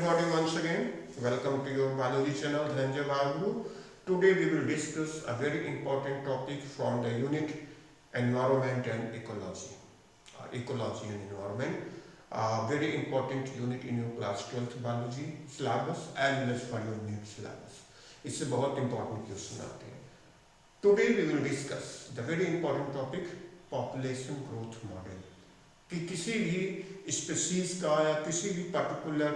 everybody once again. Welcome to your biology channel Dhananjay Babu. Today we will discuss a very important topic from the unit Environment and Ecology. Ecology and Environment. Very important unit in your class 12th biology syllabus as well as for your NEET syllabus. इससे बहुत important question आते हैं. Today we will discuss the very important topic population growth model. कि किसी भी species का या किसी भी पर्टिकुलर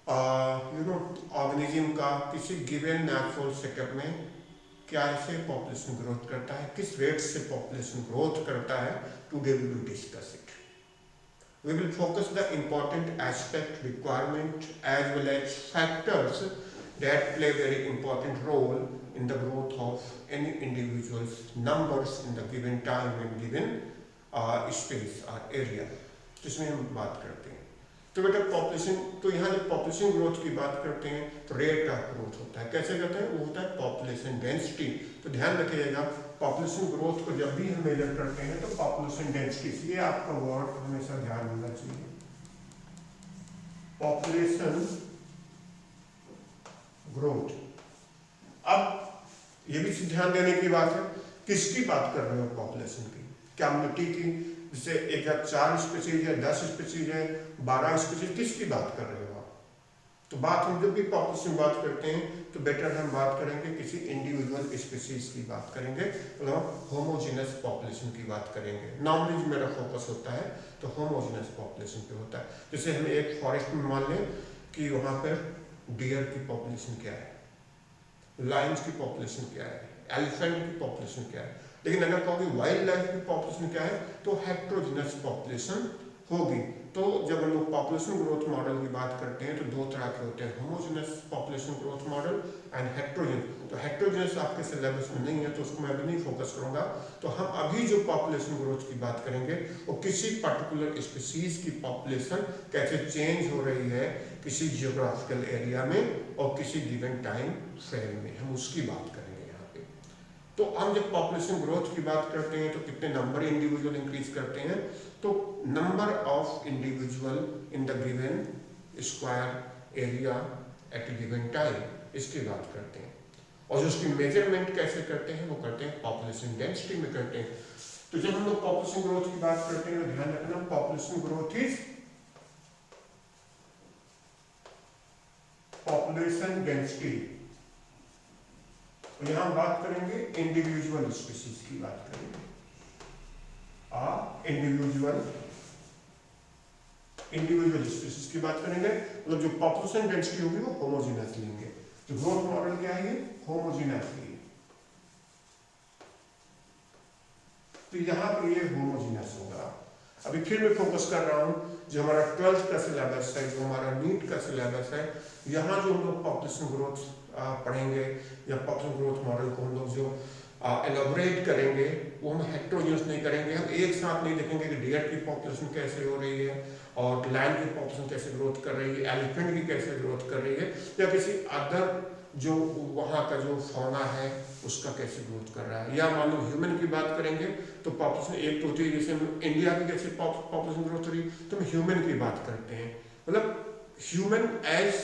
ऑर्गेनिज्म का किसी गिवन नेचुरल सेटअप में क्या ऐसे पॉपुलेशन ग्रोथ करता है, किस रेट से पॉपुलेशन ग्रोथ करता है. Today we will discuss it. We will focus the important aspect, requirement as well as factors that play very important role in the growth of any individual's numbers in the given time and given space or area. जिसमें हम बात करते हैं तो बेटा population, तो यहाँ जब पॉपुलेशन ग्रोथ की बात करते हैं तो रेट ऑफ ग्रोथ होता है. कैसे करते हैं? वो होता है पॉपुलेशन डेंसिटी. तो ध्यान रखिएगा, पॉपुलेशन ग्रोथ को जब भी हम मेजर करते हैं तो पॉपुलेशन डेंसिटी, ये आपका वर्ड हमेशा ध्यान होना चाहिए. Population growth. अब ये भी ध्यान देने की बात है, किसकी बात कर रहे हो पॉपुलेशन की? क्या मिट्टी की, जैसे एक या 4 स्पीसीज है, 10 स्पीसीज है, 12 स्पीसीज, किसकी बात कर रहे हो आप? तो बात हम जब भी पॉपुलेशन बात करते हैं तो बेटर हम बात करेंगे किसी इंडिविजुअल स्पीसीज की बात करेंगे, मतलब होमोजेनस पॉपुलेशन की बात करेंगे. नॉर्मली जो मेरा फोकस होता है तो होमोजेनस पॉपुलेशन पे होता है. जैसे हम एक फॉरेस्ट में मान लें कि वहाँ पर डियर की पॉपुलेशन क्या है, लायंस की पॉपुलेशन क्या है, एलिफेंट की पॉपुलेशन क्या है. लेकिन अगर कहोगे वाइल्ड लाइफ की पॉपुलेशन क्या है तो हेट्रोजेनस पॉपुलेशन होगी. तो जब हम लोग पॉपुलेशन ग्रोथ मॉडल की बात करते हैं तो दो तरह के होते हैं, homogeneous population growth model and heterogeneous. तो हेट्रोजेनस आपके सिलेबस में नहीं है तो उसको मैं अभी नहीं फोकस करूंगा. तो हम अभी जो पॉपुलेशन ग्रोथ की बात करेंगे वो किसी पर्टिकुलर स्पीसीज की पॉपुलेशन कैसे चेंज हो रही है किसी जियोग्राफिकल एरिया में और किसी गिवन टाइम फ्रेम में, हम उसकी बात करेंगे. तो हम जब पॉपुलेशन ग्रोथ की बात करते हैं तो कितने नंबर इंडिविजुअल इंक्रीज करते हैं, तो number of individual in the given square area at given time, इसकी बात करते हैं. और जो उसकी मेजरमेंट कैसे करते हैं वो करते हैं पॉपुलेशन डेंसिटी में करते हैं. तो जब हम लोग पॉपुलेशन ग्रोथ की बात करते हैं तो ध्यान रखना, population growth is population density. तो यहां बात करेंगे इंडिविजुअल स्पीसीज की बात करेंगे. इंडिविजुअल स्पीसीज की बात करेंगे, मतलब जो पॉपुलेशन डेंसिटी होगी वो होमोजेनस लेंगे. तो ग्रोथ मॉडल क्या है? होमोजेनस है. तो यहां पर ये होमोजेनस होगा. अभी फिर मैं फोकस कर रहा हूं, जो हमारा 12th का सिलेबस है, जो हमारा नीट का सिलेबस है, यहाँ जो हम लोग पॉपुलेशन ग्रोथ पढ़ेंगे या पॉपुलेशन ग्रोथ मॉडल को हम लोग जो एलोबरेट करेंगे वो हम हेट्रोजेनस नहीं करेंगे. हम एक साथ नहीं देखेंगे कि डियर की पॉपुलेशन कैसे हो रही है और लायन की पॉपुलेशन कैसे ग्रोथ कर रही है, एलिफेंट की कैसे ग्रोथ कर रही है, या किसी अदर जो वहाँ का जो फौना है उसका कैसे ग्रोथ कर रहा है. या मान लो ह्यूमन की बात करेंगे तो पॉपुलेशन एक तो होती है, जैसे इंडिया की कैसे पॉपुलेशन ग्रोथ हो रही है तो हम ह्यूमन की बात करते हैं, मतलब ह्यूमन एज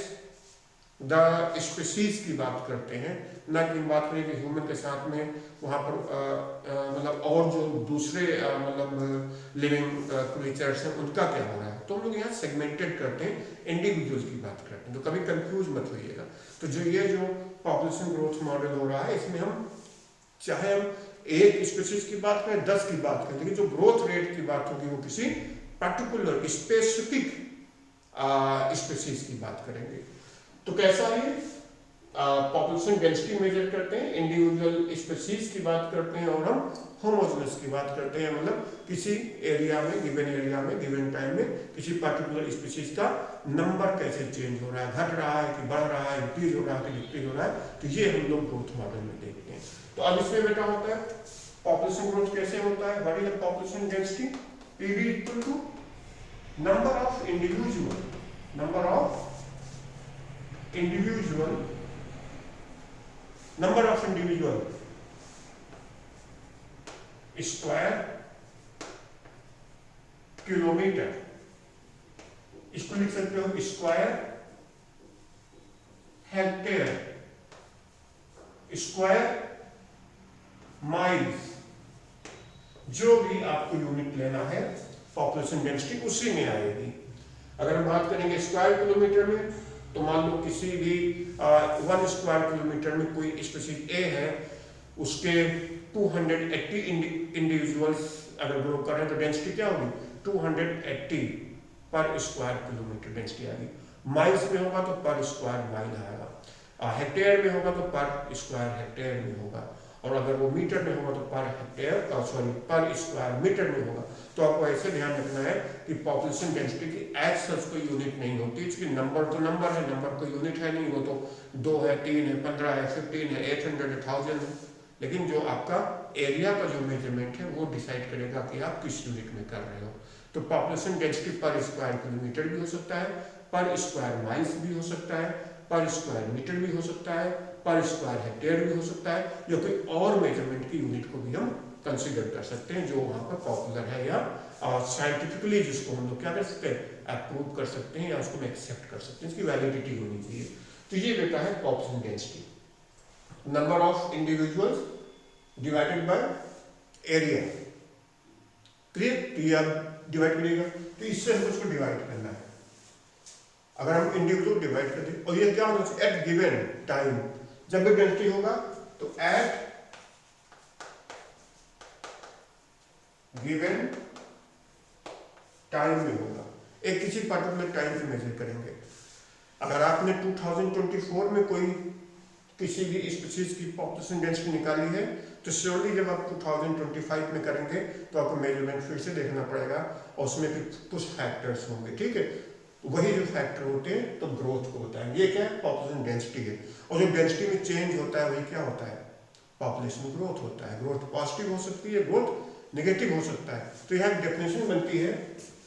द स्पीसीज की बात करते हैं, ना कि बात करें कि ह्यूमन के साथ में वहाँ पर मतलब और जो दूसरे मतलब लिविंग क्रिएचर्स हैं उनका क्या हो रहा है. तो हम लोग यहाँ सेगमेंटेड करते हैं, इंडिविजुअल्स की बात करते हैं. तो कभी कंफ्यूज मत होइएगा. तो जो ये जो पॉपुलेशन ग्रोथ मॉडल हो रहा है इसमें हम चाहे हम एक स्पीसीज की बात करें, 10 की बात करें, लेकिन जो ग्रोथ रेट की बात होगी वो किसी पर्टिकुलर स्पेसिफिक स्पीसीज की बात करेंगे. तो कैसा है? पॉपुलेशन डेंसिटी मेजर करते हैं, इंडिविजुअल स्पीसीज की बात करते हैं और हम होमोजेनस की बात करते हैं, मतलब किसी एरिया में गिवन टाइम में किसी पर्टिकुलर स्पीसीज का नंबर कैसे चेंज हो रहा है, घट रहा है कि बढ़ रहा है, इंक्रीज हो रहा है कि डिक्रीज हो रहा है. तो ये हम लोग ग्रोथ मॉडल में देखते हैं. तो अब इसमें बेटा होता है पॉपुलेशन ग्रोथ कैसे होता है, what is the population density? PV equal to number of individual square kilometre. इसको लिख सकते हो स्क्वायर हेक्टेयर स्क्वायर माइल्स, जो भी आपको यूनिट लेना है पॉपुलेशन डेंसिटी उसी में आएगी। अगर हम बात करेंगे स्क्वायर किलोमीटर में, तो मान लो किसी भी 1 स्क्वायर किलोमीटर में कोई स्पीशीज ए है, उसके 280 इंडिविजुअल्स अगर ग्रो कर रहे हैं तो डेंसिटी क्या होगी 280 पर स्क्वायर किलोमीटर डेंसिटी आएगी। माइल्स में होगा तो पर स्क्वायर माइल आएगा, हेक्टेयर में होगा तो पर स्क्वायर हेक्टेयर में होगा, और अगर वो मीटर में होगा तो पर हेक्टेयर पर स्क्वायर मीटर में होगा। तो आपको ऐसे ध्यान रखना है कि पॉपुलेशन डेंसिटी की एज सच कोई यूनिट नहीं होती, इसकी नंबर तो नंबर है, नंबर कोई यूनिट है नहीं, वो तो 2 है, 3 है, 15 है, 15 है, 800 है, 1000 है। लेकिन जो आपका एरिया का जो मेजरमेंट है वो डिसाइड करेगा कि आप किस यूनिट में कर रहे हो। तो पॉपुलेशन डेंसिटी पर स्क्वायर किलोमीटर भी हो सकता है, पर स्क्वायर माइल्स भी हो सकता है, पर स्क्वायर मीटर भी हो सकता है, पर स्क्वायर हेक्टेयर भी हो सकता है, या कोई और मेजरमेंट की यूनिट को भी हम कंसीडर कर सकते हैं जो वहाँ पर पॉपुलर है, या साइंटिफिकली जिसको हम लोग क्या कर सकते हैं अप्रूव कर सकते हैं, या उसको हम एक्सेप्ट कर सकते हैं, इसकी वैलिडिटी होनी चाहिए। तो ये बेटा है population density, number of individuals divided by area. Clear? आप डिवाइड करिएगा, तो इससे हम उसको डिवाइड करना है। अगर हम इंडिविजुअल डिवाइड कर दें, और ये क्या होना चाहिए एट गिवन टाइम, जब भी डेंसिटी होगा तो एट गिवन टाइम में होगा, एक किसी पर्टिकुलर टाइम पे मेजर करेंगे। अगर आपने 2024 में कोई किसी भी स्पीशीज की पॉपुलेशन डेंसिटी निकाली है, तो श्योरली जब आप 2025 में करेंगे तो आपको मेजरमेंट फिर से देखना पड़ेगा, और उसमें भी कुछ फैक्टर्स होंगे, ठीक है। वही जो फैक्टर होते हैं तो ग्रोथ को होता है, ये क्या है पॉपुलेशन डेंसिटी है, और जो डेंसिटी में चेंज होता है वही क्या होता है पॉपुलेशन ग्रोथ होता है। ग्रोथ पॉजिटिव हो सकती है, ग्रोथ नेगेटिव हो सकता है। तो यहाँ डेफिनेशन बनती है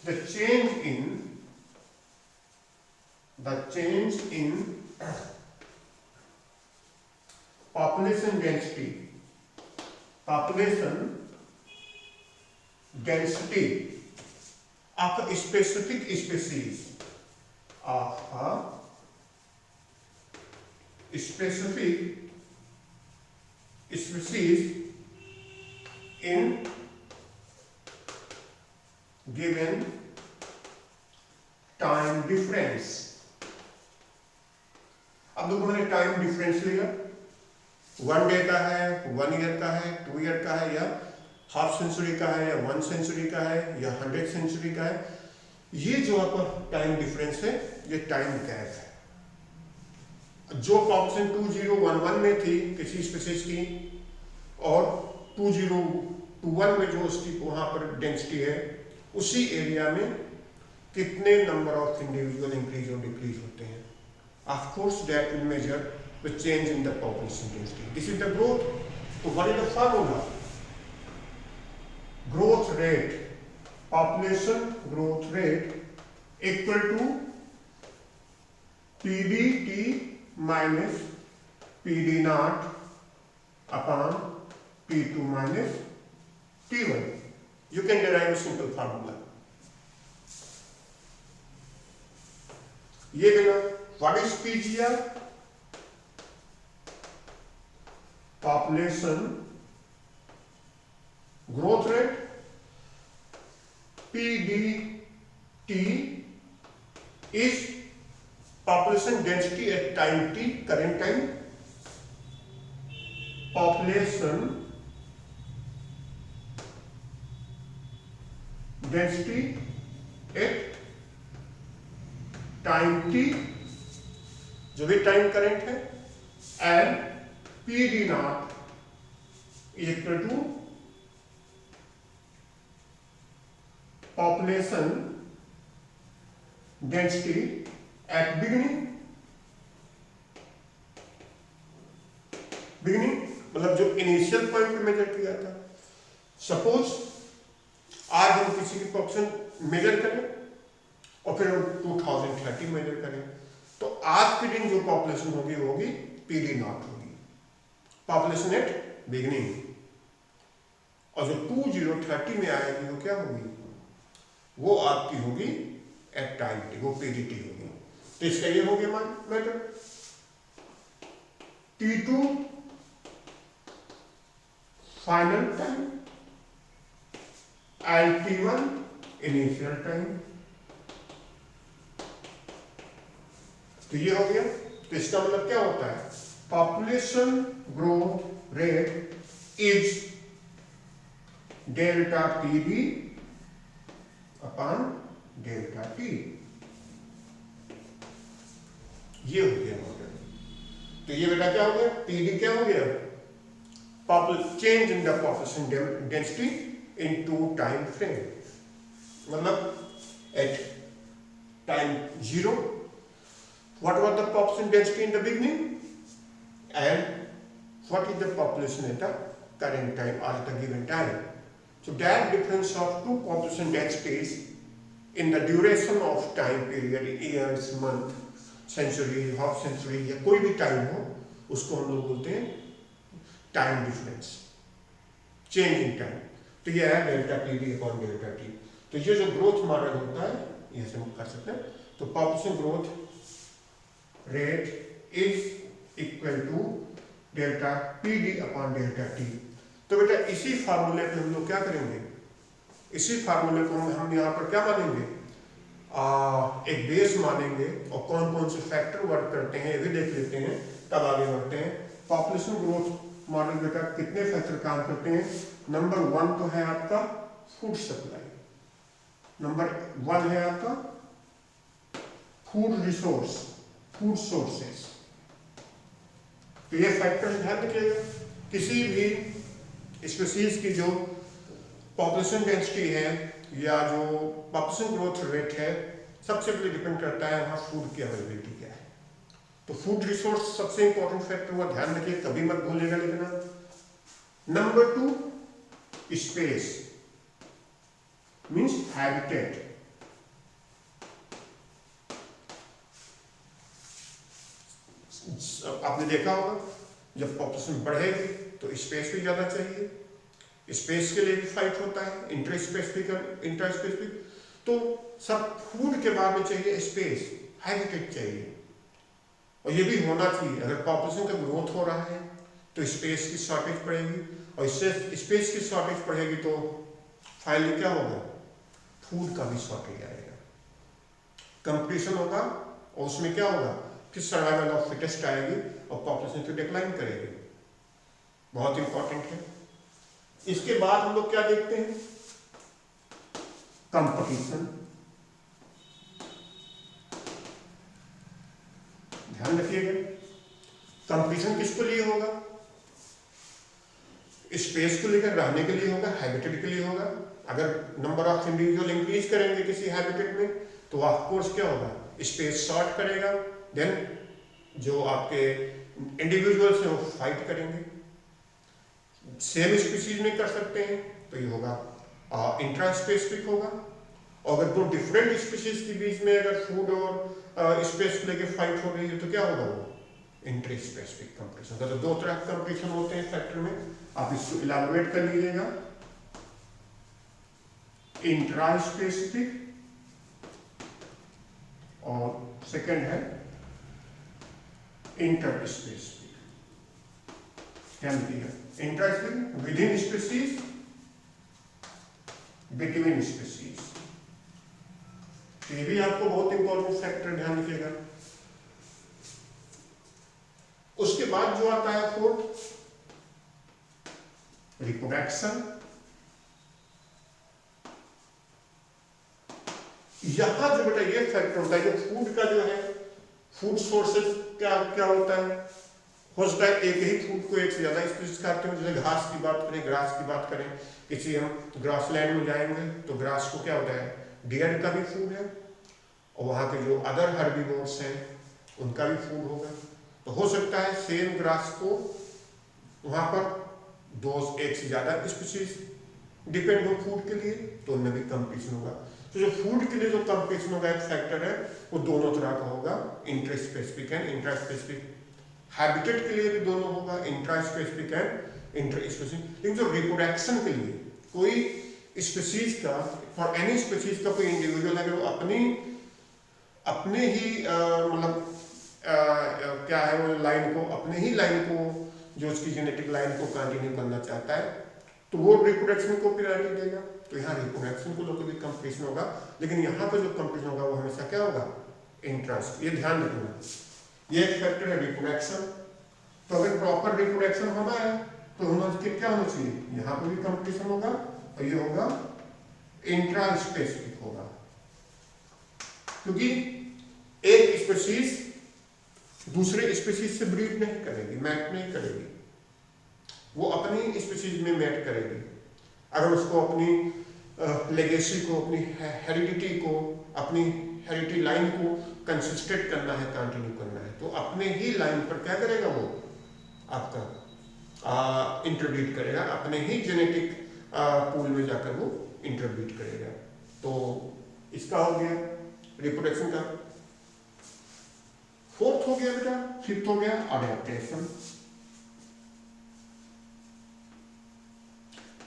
the change in population density of a specific species in given time difference। अब देखो मैंने टाइम डिफरेंस लिया, 1 डे का है, 1 ईयर का है, 2 ईयर का है, या हाफ सेंचुरी का है, या 1 सेंचुरी का है, या 100 सेंचुरी का है। ये जो आपका टाइम डिफरेंस है ये टाइम गैप है। जो पॉपुलेशन 2011 में थी किसी स्पीशीज की, और 2021 में जो उसकी वहां पर डेंसिटी है, उसी एरिया में कितने नंबर ऑफ इंडिविजुअल इंक्रीज और डिक्रीज होते हैं। Of course that will measure the change in the population density. This is the growth. So what is the formula? Growth rate, population growth rate equal to PDT minus PD naught upon P2 minus T1. You can derive a simple formula. ये बिना what is PGR? Population growth rate, PDT is population density at time t, current time, population density at time t, जो भी time current है, and PD naught equal to population density at beginning मतलब जो initial point पे major किया था। Suppose आज हम किसी की पॉपुलेशन मेजर करें और फिर हम 2030 मेजर करें, तो आज के दिन जो पॉपुलेशन होगी वो होगी PD नॉट होगी, पॉपुलेशन एट बिगिनिंग, और जो 2030 में आएगी वो क्या होगी, वो आपकी होगी एट टाइम टी, वो PDT होगी। तो इसका ये हो गया matter. T2 final time and T1 initial time. तो ये हो गया। तो इसका मतलब क्या होता है, population growth rate is delta PD upon delta T। ये हो गया मॉडल। तो ये बेटा क्या हो गया, PD क्या हो गया, change in the population density in 2 time frame. मतलब at time 0 what was the population density in the beginning and what is the population at the current time or at the given time. So that difference of two population densities in the duration of time period, years, month, century, half century या कोई भी time हो, उसको हम लोग बोलते हैं time difference, change in time. तो ये है delta PD upon delta T। तो ये जो ग्रोथ मॉडल होता है ये हम कर सकते हैं। तो population growth rate is equal to delta PD upon delta T। तो बेटा इसी फार्मूले पे हम लोग क्या करेंगे, इसी फार्मूले को हम यहाँ पर क्या मानेंगे, एक बेस मानेंगे, और कौन कौन से फैक्टर वर्क करते हैं ये भी देख लेते हैं, तब आगे बढ़ते हैं। पॉपुलेशन ग्रोथ मॉडल बेटा कितने फैक्टर काम करते हैं। नंबर 1 तो है आपका फूड सप्लाई, नंबर 1 है आपका फूड रिसोर्स, फूड सोर्सेस। तो ये फैक्टर ध्यान रखिएगा, किसी भी स्पीशीज की जो पॉपुलेशन डेंसिटी है या जो पॉपुलेशन ग्रोथ रेट है, सबसे पहले डिपेंड करता है वहाँ फूड की अवेलेबिलिटी क्या है। तो फूड रिसोर्स सबसे इंपॉर्टेंट फैक्टर हुआ, ध्यान रखिए कभी मत भूलिएगा लिखना। Number 2 space means habitat. आपने देखा होगा जब पॉपुलेशन बढ़ेगी तो स्पेस भी ज्यादा चाहिए, स्पेस के लिए भी फाइट होता है, इंटर स्पेसिफिक। तो सब फूड के बाद में चाहिए स्पेस, हैबिटेट चाहिए, और ये भी होना चाहिए। अगर पॉपुलेशन का ग्रोथ हो रहा है तो स्पेस की शॉर्टेज पड़ेगी, और इससे स्पेस की शॉर्टेज पड़ेगी तो फाइनली क्या होगा, फूड का भी शॉर्टेज आएगा, कंपटीशन होगा, और उसमें क्या होगा कि सर्वाइवल ऑफ फिटेस्ट आएगी और पॉपुलेशन की डिक्लाइन करेगी। बहुत इंपॉर्टेंट है। इसके बाद हम लोग क्या देखते हैं, कंपटीशन। ध्यान रखिएगा कंपटीशन किसको लिए होगा, स्पेस को लेकर, रहने के लिए होगा, हैबिटेट के लिए होगा। अगर नंबर ऑफ इंडिविजुअल इंक्रीज करेंगे किसी हैबिटेट में तो ऑफ कोर्स क्या होगा, स्पेस शॉर्ट करेगा, देन जो आपके इंडिविजुअल्स हैं वो फाइट करेंगे। सेम स्पीशीज में कर सकते हैं तो ये होगा इंट्रा स्पेसिफिक होगा, और अगर दो डिफरेंट स्पीशीज के बीच में अगर फूड और स्पेस को लेकर फाइट हो रही है तो क्या होगा, वो इंटर स्पेसिफिक कंपटीशन। तो दो तरह के कंपटीशन होते हैं फैक्टर में, आप इसको इलाबोरेट कर लीजिएगा। इंट्रा स्पेसिफिक और सेकंड है इंटर स्पेसिफिक। ध्यान दीजिएगा, intra specific with in species, between species. ये भी आपको बहुत इंपॉर्टेंट फैक्टर ध्यान रखिएगा। उसके बाद जो आता है फोर्थ, रिप्रोडक्शन। यहां जो बेटा ये फैक्टर होता है, जो फूड का जो है, फूड सोर्सेज क्या क्या होता है, हो सकता है एक ही फूड को एक से ज्यादा स्पीशीज खाते हो। जैसे घास की बात करें, ग्रास की बात करें, किसी हम ग्रासलैंड में जाएंगे तो ग्रास को क्या होता है, डियर का भी फूड है, और वहाँ के जो अदर हर्बीवोर्स हैं उनका भी फूड होगा। तो हो सकता है सेम ग्रास को वहाँ पर दो एक से ज़्यादा स्पीशीज डिपेंड हो फूड के लिए, तो उनमें भी कंपटीशन होगा। तो जो फूड के लिए जो कंपटीशन होगा एक फैक्टर है, वो दोनों तरह का होगा, inter specific and intra specific. Habitat के लिए भी दोनों होगा, intra specific and inter specific. लेकिन जो रिप्रोडक्शन के लिए कोई स्पीशीज का, फॉर एनी स्पीशीज का कोई इंडिविजुअल अगर वो अपने ही मतलब क्या है, वो लाइन को, अपने ही लाइन को, जो उसकी जेनेटिक लाइन को कंटिन्यू करना चाहता है, तो वो रिप्रोडक्शन को प्रायोरिटी देगा। तो यहाँ रिप्रोडक्शन को लोग भी कंप्लीशन होगा, लेकिन यहाँ पर जो कंप्लीशन होगा वो हमेशा क्या होगा, इंट्रास्ट। ये ध्यान रखना, ये एक फैक्टर है रिप्रोडक्शन। तो अगर प्रॉपर रिप्रोडक्शन होना है तो क्या होना चाहिए, यहाँ पर भी कंप्लीशन होगा और ये होगा इंट्रा स्पेसिफिक होगा, क्योंकि एक स्पीशीज दूसरे स्पीशीज से ब्रीड नहीं करेगी, मैट नहीं करेगी, वो अपनी स्पीशीज में मैट करेगी। अगर उसको अपनी लेगेसी को, अपनी हेरिडिटी को, अपनी हेरिडिटी लाइन को कंसिस्टेंट करना है, कंटिन्यू करना है, तो अपने ही लाइन पर क्या करेगा, वो आपका इंटरब्रीड करेगा, अपने ही जेनेटिक पूल में जाकर वो इंटरब्रीड करेगा। तो इसका हो गया रिप्रोडक्शन का। फोर्थ हो गया बेटा, फिफ्थ हो गया अडैप्टेशन।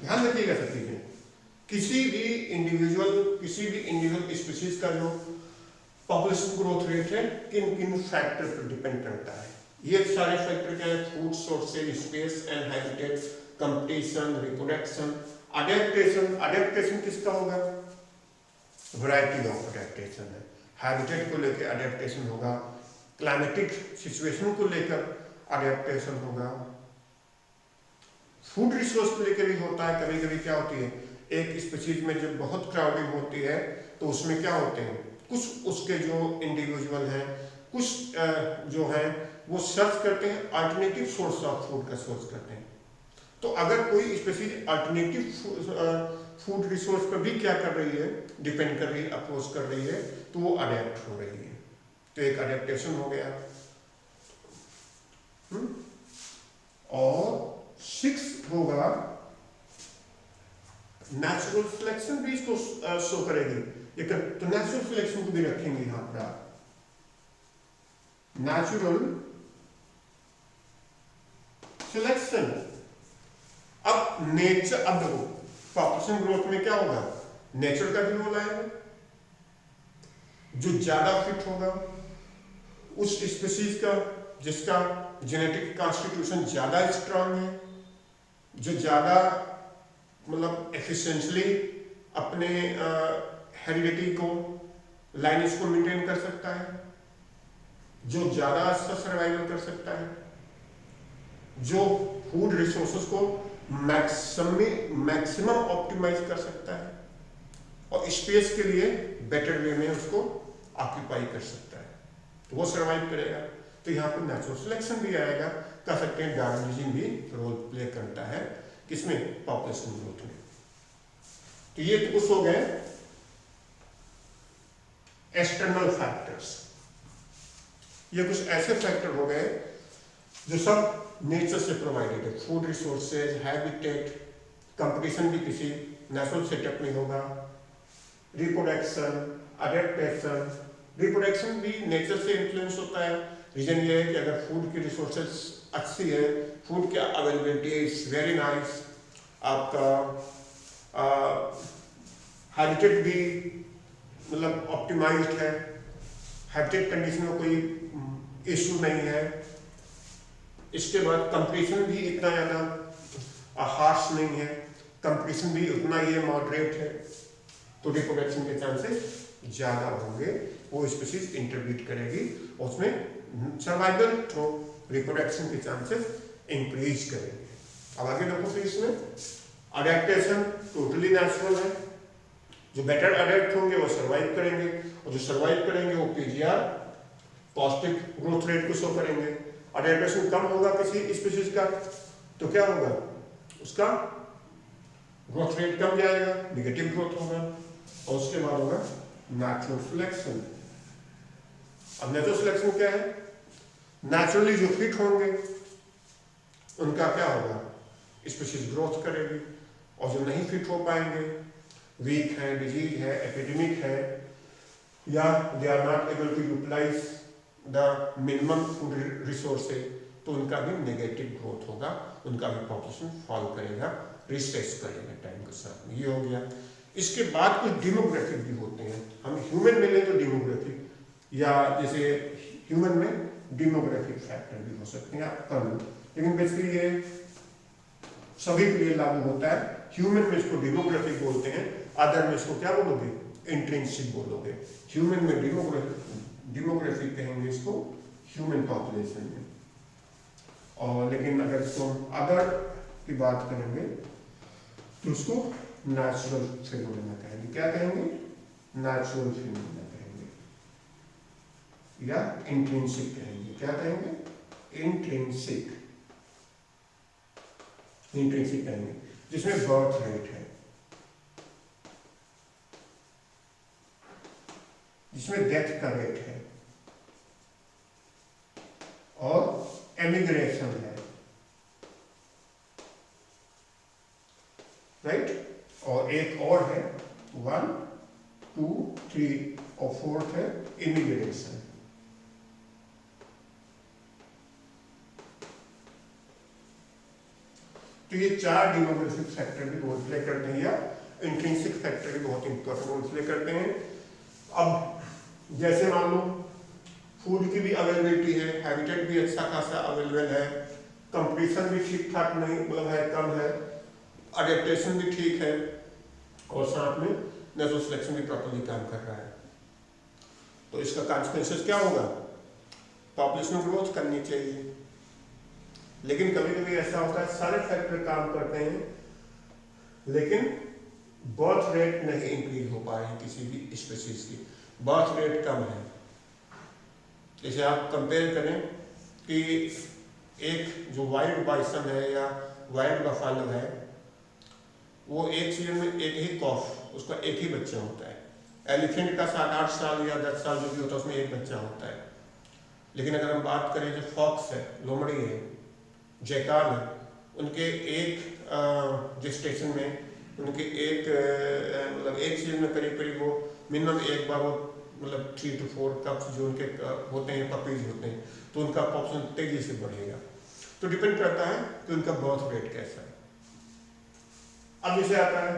ध्यान रखिएगा सब चीजें, किसी भी इंडिविजुअल स्पीशीज का जो पॉपुलेशन ग्रोथ रेट है किन किन फैक्टर पर डिपेंड करता है। ये सारे फैक्टर क्या है, food sources, space and habitat, competition, reproduction, adaptation किसका होगा, वैरायटी ऑफ अडेप्टेशन है। हैबिटेट को लेकर अडेप्टेशन होगा, क्लाइमेटिक सिचुएशन को लेकर अडेप्टेशन होगा, फूड रिसोर्स को लेकर भी होता है। कभी कभी क्या होती है, एक स्पीशीज में जब बहुत क्राउडिंग होती है तो उसमें क्या होते हैं, कुछ उसके जो इंडिविजुअल हैं, कुछ जो हैं वो सर्च करते हैं, अल्टरनेटिव सोर्स ऑफ फूड का सोर्स करते हैं। तो अगर कोई स्पीशीज अल्टरनेटिव फूड रिसोर्स पर भी क्या कर रही है, डिपेंड कर रही है, अप्रोच कर रही है, तो वो अडेप्ट हो रही है। तो एक अडेप्टेशन हो गया। और सिक्स होगा नेचुरल सिलेक्शन, भी इसको शो करेगी। तो नेचुरल सिलेक्शन को भी रखेंगे यहां पर, नेचुरल सिलेक्शन। अब नेचर, अब देखो पॉपुलेशन ग्रोथ में क्या होगा, नेचर का भी रोल आएगा। जो ज्यादा फिट होगा उस स्पीशीज का, जिसका जेनेटिक कॉन्स्टिट्यूशन ज्यादा स्ट्रांग है, जो ज्यादा मतलब एफिशिएंटली अपने हेरिडिटी को, लाइनेज को मेंटेन कर सकता है, जो ज्यादा अच्छा सर्वाइवल कर सकता है, जो फूड रिसोर्सेज को मैक्सिमम ऑप्टिमाइज कर सकता है और स्पेस के लिए बेटर वे में उसको ऑक्यूपाई कर सकता है, तो वो सर्वाइव करेगा। तो यहाँ पर नेचुरल सिलेक्शन भी आएगा, कह सकते हैं डार्विनिज्म भी रोल प्ले करता है किसमें, पॉपुलेशन ग्रोथ में। तो ये तो कुछ हो गए एक्सटर्नल फैक्टर्स, ये कुछ ऐसे फैक्टर हो गए जो सब नेचर से प्रोवाइडेड है। फूड रिसोर्सेज, हैबिटेट, कंपटीशन भी किसी नेचुरल सेटअप में होगा, रिप्रोडक्शन, अडेप्टेशन। रिप्रोडक्शन भी नेचर से इन्फ्लुएंस होता है। रीजन ये है कि अगर फूड की रिसोर्सेज अच्छी है, फूड की अवेलेबिलिटी इज वेरी नाइस, आपका हैबिटेट भी मतलब ऑप्टिमाइज्ड है, हैबिटेट कंडीशन में कोई इश्यू नहीं है, इसके बाद कंपटीशन भी इतना ज़्यादा हार्श नहीं है, कंपटीशन भी उतना ही मॉडरेट है, तो रिप्रोडक्शन के चांसेस ज़्यादा होंगे, वो स्पीशीज इंटरब्रीड करेगी, उसमें सर्वाइवल थ्रू रिप्रोडक्शन के चांसेस इंक्रीज करेंगे। अब आगे देखो फिर इसमें अडेप्टेशन टोटली नेचुरल है, जो बेटर अडेप्ट होंगे वो सर्वाइव करेंगे, और जो सर्वाइव करेंगे वो पीजीआर पॉजिटिव ग्रोथ रेट को शो करेंगे। अडेप्टेशन कम होगा किसी स्पीशीज का तो क्या होगा, उसका ग्रोथ रेट कम जाएगा, निगेटिव ग्रोथ होगा, और उसके बाद होगा नेचुरल सिलेक्शन। अब नेचुरल सिलेक्शन क्या है, नेचुरली जो फिट होंगे उनका क्या होगा, स्पीशीज ग्रोथ करेगी, और जो नहीं फिट हो पाएंगे, वीक है, डिजीज है, एपिडेमिक है, या they are not able to utilise the minimum food resources, तो उनका भी नेगेटिव ग्रोथ होगा, उनका भी पॉपुलेशन फॉल करेगा, रिसेस करेगा टाइम के साथ में। ये हो गया। इसके बाद कुछ डेमोग्राफिक भी होते हैं, हम ह्यूमन में लें तो डेमोग्राफिक, या जैसे ह्यूमन में डेमोग्राफिक फैक्टर भी हो सकते हैं, आप कर लो। लेकिन बेसिकली ये सभी के लिए लागू होता है। ह्यूमन में इसको डेमोग्राफिक बोलते हैं, अदर में इसको क्या बोलोगे, इंट्रिंसिक बोलोगे। ह्यूमन में डेमोग्राफिक कहेंगे इसको, ह्यूमन पॉपुलेशन में। और लेकिन अगर इसको अदर की बात करेंगे तो उसको नेचुरल फिनोमेना कहेंगे। क्या कहेंगे, नेचुरल फिनोमेना कहेंगे या इंट्रिंसिक कहेंगे। क्या कहेंगे, इंट्रिंसिक कहेंगे, जिसमें बर्थ रेट है, जिसमें डेथ का रेट है और एमिग्रेशन है, राइट। और एक और है 1, 2, 3 और 4th है इमिग्रेशन। तो ये 4 डेमोग्राफिक फैक्टर भी रोल प्ले करते हैं, या इंट्रिंसिक फैक्टर भी बहुत इंपॉर्टेंट रोल प्ले करते हैं। अब जैसे मान लो फूड की भी अवेलेबिलिटी है, हैबिटेट भी अच्छा खासा अवेलेबल है, कंपटीशन भी ठीक ठाक नहीं मतलब है, कम है, अडेप्टेशन भी ठीक है, और साथ में नेचुरल सिलेक्शन भी प्रॉपर्ली काम कर रहा है। तो इसका कॉन्सिक्वेंसेस क्या होगा, पॉपुलेशन ग्रोथ करनी चाहिए। लेकिन कभी कभी ऐसा होता है सारे फैक्टर काम करते हैं लेकिन बर्थ रेट नहीं इंक्रीज हो पा रही किसी भी स्पीशीज की, बर्थ रेट कम है। जैसे आप कंपेयर करें कि एक जो वाइल्ड बाइसन है या वाइल्ड बफालो है, वो एक सीजन में एक ही कॉफ, उसका एक ही बच्चा होता है। एलिफेंट का 7-8 साल या 10 साल जो भी होता है उसमें एक बच्चा होता है। लेकिन अगर हम बात करें जो फॉक्स है, लोमड़ी है, जैकाल है, उनके एक जेस्टेशन में उनके एक मतलब एक सीजन में करीब करीब वो मिनिमम एक बार वो मतलब 3 to 4 कप्स जो उनके होते हैं, पपीज होते हैं, तो उनका पॉपुलेशन तेजी से बढ़ेगा। तो डिपेंड करता है कि उनका बर्थ रेट कैसा है। अब जैसे आता है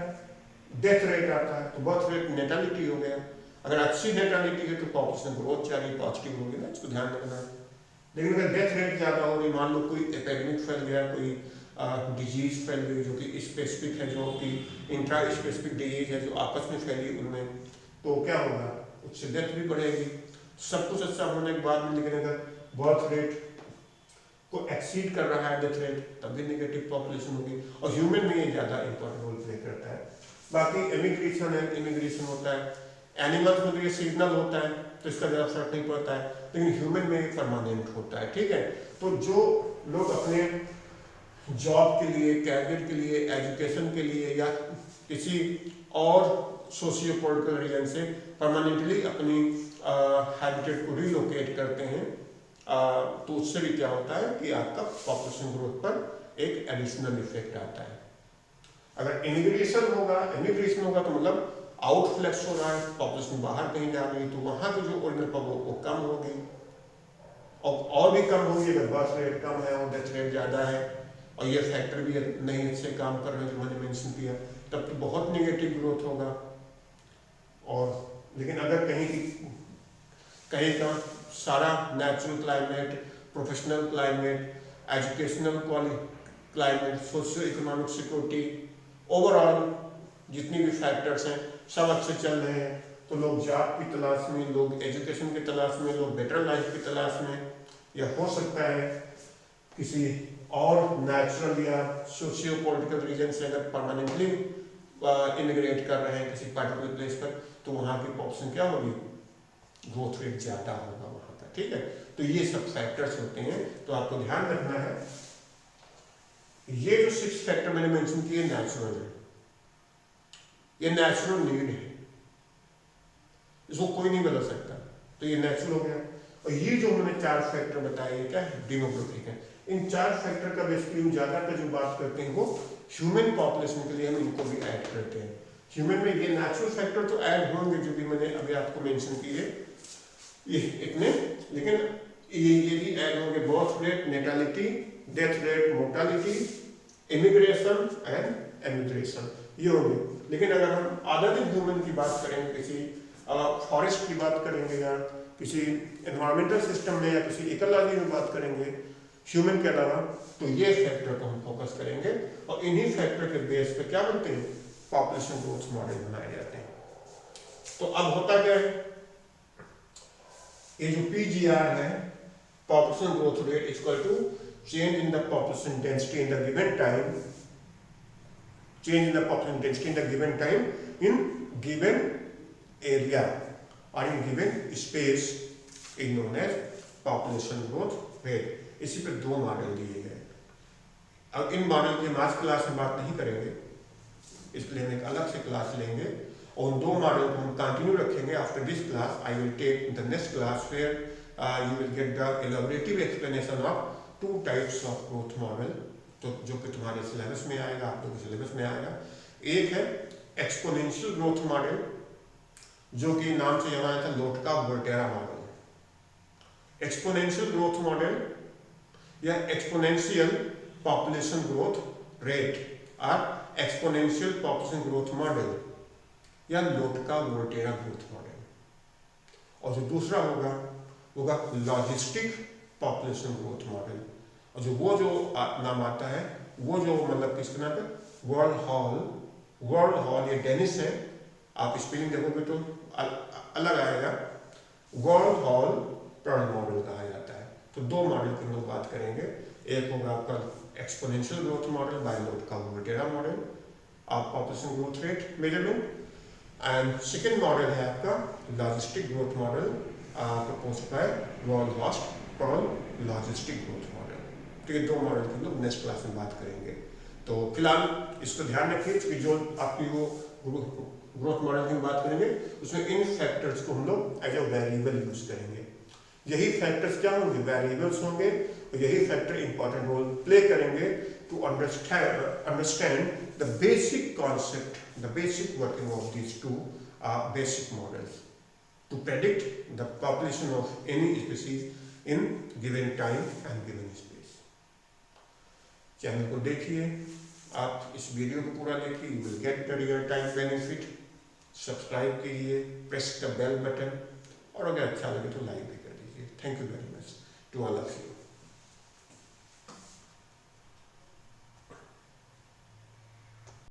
डेथ रेट आता है, तो बर्थ रेट नेटालिटी हो गया। अगर अच्छी नेटालिटी है तो पॉपुलेशन ग्रोथ चाहिए, पॉजिटिव होगी ना, इसको ध्यान रखना है। लेकिन अगर डेथ रेट ज़्यादा हो रही, मान लो कोई एपेडेमिक फैल गया, कोई डिजीज फैल गई जो कि स्पेसिफिक है, जो कि इंट्रा स्पेसिफिक डिजीज है जो आपस में फैली उनमें, तो क्या होगा, उससे डेथ भी बढ़ेगी। सब कुछ अच्छा होने के बाद में लेकिन अगर बर्थ रेट को एक्सीड कर रहा है डेथ रेट, तब भी नेगेटिव पॉपुलेशन होगी। और ह्यूमन में ये ज़्यादा इंपॉर्टेंट रोल प्ले करता है। बाकी इमिग्रेशन है, इमिग्रेशन होता है, एनिमल्स में तो ये सीजनल होता है तो इसका ज़्यादा फर्क नहीं पड़ता है, लेकिन ह्यूमन में परमानेंट होता है, ठीक है। तो जो लोग अपने जॉब के लिए, कैरियर के लिए, एजुकेशन के लिए या किसी और सोशियो पॉलिटिकल रीजन से परमानेंटली अपनी हैबिटेट को रिलोकेट करते हैं, तो उससे भी क्या होता है कि आपका पॉपुलेशन ग्रोथ पर एक एडिशनल इफेक्ट आता है। अगर इमिग्रेशन होगा तो मतलब आउटफ्लक्स हो रहा है, पॉपुलेशन बाहर कहीं जा रही है, तो वहाँ की जो ओरिजिनल पॉपुलेशन वो कम होगी, और भी कम होगी अगर बर्थ रेट कम है और डेथ रेट ज़्यादा है, और ये फैक्टर भी नहीं अच्छे काम कर रहे हैं जो मैंने मेंशन किया, तब तो बहुत नेगेटिव ग्रोथ होगा। और लेकिन अगर कहीं का सारा natural climate, professional climate, educational climate, socio economic security, overall जितनी भी फैक्टर्स हैं सब अच्छे चल रहे हैं, तो लोग जॉब की तलाश में, लोग एजुकेशन की तलाश में, लोग बेटर लाइफ की तलाश में, या हो सकता है किसी और नेचुरल या सोशियो पॉलिटिकल रीजन से अगर परमानेंटली इमिग्रेट कर रहे हैं किसी पर्टिकुलर प्लेस पर, तो वहाँ की पॉपुलेशन क्या होगी, ग्रोथ रेट ज़्यादा होगा वहाँ का, ठीक है। तो ये सब फैक्टर्स होते हैं, तो आपको ध्यान रखना है ये जो 6 फैक्टर मैंने मेंशन किए नेचुरल है, ये नेचुरल नीड है, इसको कोई नहीं बदल सकता, तो ये नेचुरल हो गया। और ये जो मैंने 4 फैक्टर बताए ये क्या है, डेमोग्राफिक है। इन 4 फैक्टर का बेसिकली हम ज़्यादातर जो बात करते हैं वो ह्यूमन पॉपुलेशन के लिए हम इनको भी ऐड करते हैं। ह्यूमन में ये नेचुरल फैक्टर तो ऐड होंगे जो भी मैंने अभी आपको मेंशन किए ये इतने, लेकिन ये भी ऐड होंगे, birth rate, natality, death rate, mortality, immigration and emigration, ये होंगे। लेकिन अगर हम अदर देन ह्यूमन की बात करेंगे, किसी फॉरेस्ट की बात करेंगे या किसी एनवायरमेंटल सिस्टम में या किसी इकोलॉजी में बात करेंगे ह्यूमन के अलावा, तो ये फैक्टर को हम फोकस करेंगे और इन्हीं फैक्टर के बेस पे क्या बनते हैं, पॉपुलेशन ग्रोथ मॉडल बनाए जाते हैं। तो अब होता क्या है, ये जो PGR है, population growth rate equal to change in the population density in the given time, change in the population density in the given time in given area or in given space is known as population growth rate। इसी पे दो model दिए गए। अब इन model की हम आज class में बात नहीं करेंगे, इसलिए हम एक अलग से क्लास लेंगे और उन दो मॉडल को हम कंटिन्यू रखेंगे। After this class I will take the next class where you will get the elaborative explanation of two types of growth model, तो जो कि तुम्हारे सिलेबस में आएगा, आप लोगों के सिलेबस में आएगा। एक है एक्सपोनेंशियल ग्रोथ मॉडल, जो कि नाम से यहाँ आया था लोटका Volterra model. Exponential growth model या एक्सपोनेंशियल पॉपुलेशन ग्रोथ रेट और एक्सपोनेंशियल पॉपुलेशन ग्रोथ मॉडल या लोटका वोल्टेरा ग्रोथ मॉडल। और जो दूसरा होगा लॉजिस्टिक पॉपुलेशन ग्रोथ मॉडल। और जो नाम आता है वो जो मतलब किसके नाम पे, वर्ल्ड हॉल ये डेनिस है, आप स्पेलिंग देखोगे तो अलग आएगा, वर्ल्ड हॉल पर्ल मॉडल कहा जाता है। तो दो मॉडल की हम लोग बात करेंगे, एक होगा आपका exponential growth model by Lotka Volterra model of population growth rate measurement, and second model है आपका logistic growth model proposed by वर्ल्ड हॉल पर्ल लॉजिस्टिक ग्रोथ मॉडल। तो ये दो मॉडल की हम लोग नेक्स्ट क्लास में बात करेंगे। तो फिलहाल इसको ध्यान रखिए कि जो आपकी वो ग्रोथ मॉडल की बात करेंगे उसमें इन फैक्टर्स को हम लोग एज ए वेरिएबल यूज करेंगे। यही फैक्टर्स क्या होंगे, वेरिएबल्स होंगे, और यही फैक्टर इंपॉर्टेंट रोल प्ले करेंगे to understand the basic concept, the basic working of these two basic models to predict the population of any species in given time and given space. Channel को देखिए, आप इस video को पूरा देखिए, you will get the real time benefit. Subscribe कीजिए, press the bell button, और अगर अच्छा लगे तो लाइक भी कर दीजिए। Thank you very much to all of you.